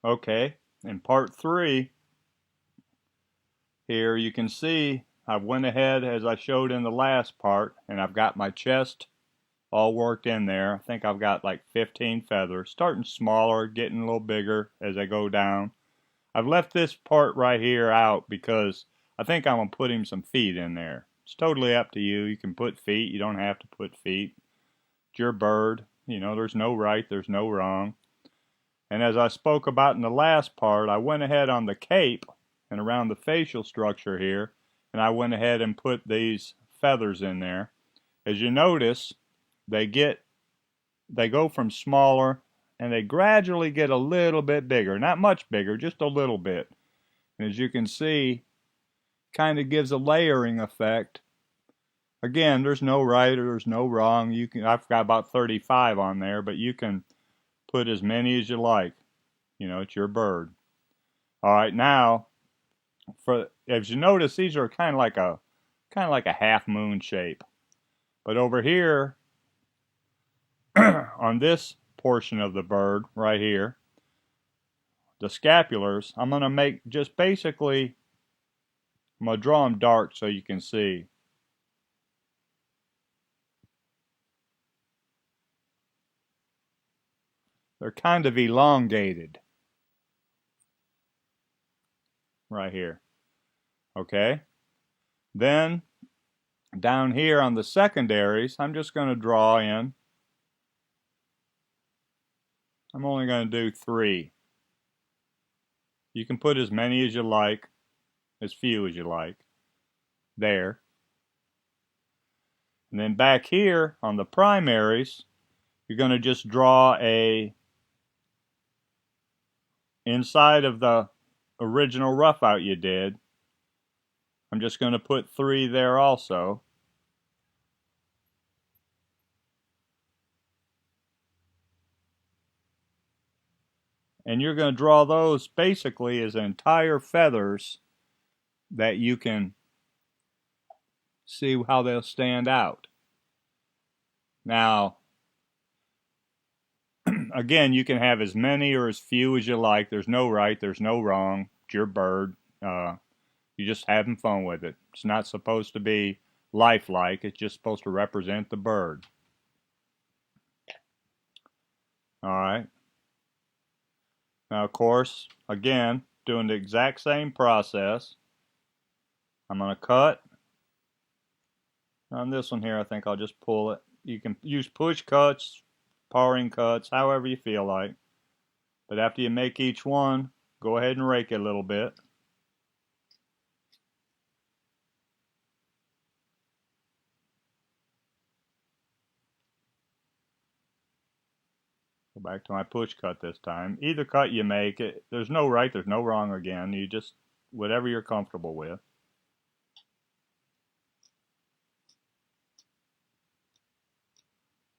Okay, in part 3 here you can see I went ahead as I showed in the last part, and I've got my chest all worked in there. I think I've got like 15 feathers, starting smaller, getting a little bigger as I go down. I've left this part right here out because I think I'm going to put him some feet in there. It's totally up to you. You can put feet, you don't have to put feet. It's your bird. You know, there's no right, there's no wrong. And as I spoke about in the last part, I went ahead on the cape and around the facial structure here, and I went ahead and put these feathers in there. As you notice, they go from smaller and they gradually get a little bit bigger. Not much bigger, just a little bit. And as you can see, kind of gives a layering effect. Again, there's no right or there's no wrong. I've got about 35 on there, but you can put as many as you like. You know, it's your bird. All right, now as you notice, these are kind of like a half moon shape. But over here on this portion of the bird right here, the scapulars, I'm going to make just basically, I'm going to draw them dark so you can see. They're kind of elongated right here. Okay? Then down here on the secondaries, I'm just going to draw in. I'm only going to do 3. You can put as many as you like, as few as you like. There. And then back here on the primaries, you're going to just draw inside of the original rough out you did. I'm just going to put 3 there also. And you're going to draw those basically as entire feathers that you can see how they'll stand out. Now, again, you can have as many or as few as you like. There's no right, there's no wrong. It's your bird. You're just having fun with it. It's not supposed to be lifelike. It's just supposed to represent the bird. All right. Now, of course, again, doing the exact same process. I'm going to cut. On this one here, I think I'll just pull it. You can use push cuts, powering cuts, however you feel like. But after you make each one, go ahead and rake it a little bit. Go back to my push cut this time. Either cut you make, there's no right, there's no wrong again. You just, whatever you're comfortable with.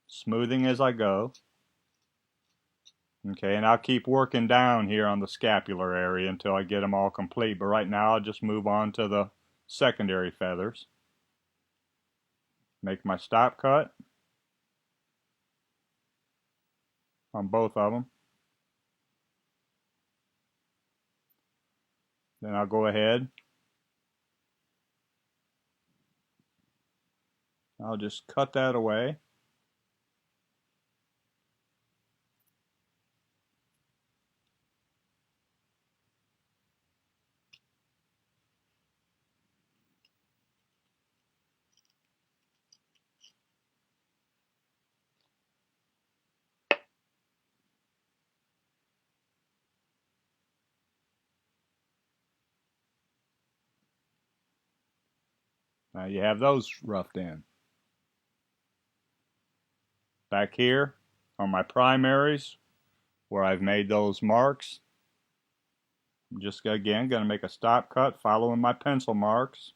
Smoothing as I go. Okay, and I'll keep working down here on the scapular area until I get them all complete. But right now I'll just move on to the secondary feathers. Make my stop cut on both of them. Then I'll go ahead. I'll just cut that away. Now you have those roughed in. Back here on my primaries where I've made those marks, I'm just again going to make a stop cut following my pencil marks.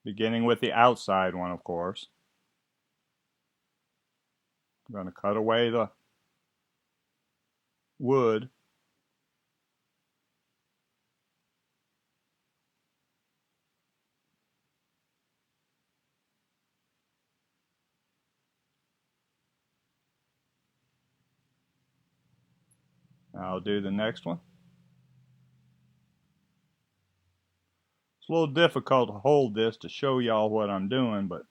Beginning with the outside one, of course. I'm going to cut away the wood. I'll do the next one. It's a little difficult to hold this to show y'all what I'm doing, but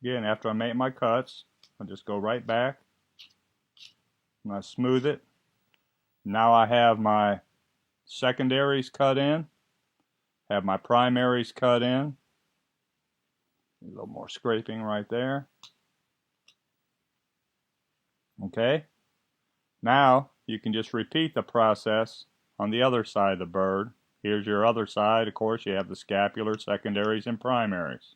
again, after I make my cuts, I'll just go right back and I smooth it. Now I have my secondaries cut in, have my primaries cut in. A little more scraping right there. Okay. Now you can just repeat the process on the other side of the bird. Here's your other side. Of course, you have the scapular, secondaries, and primaries.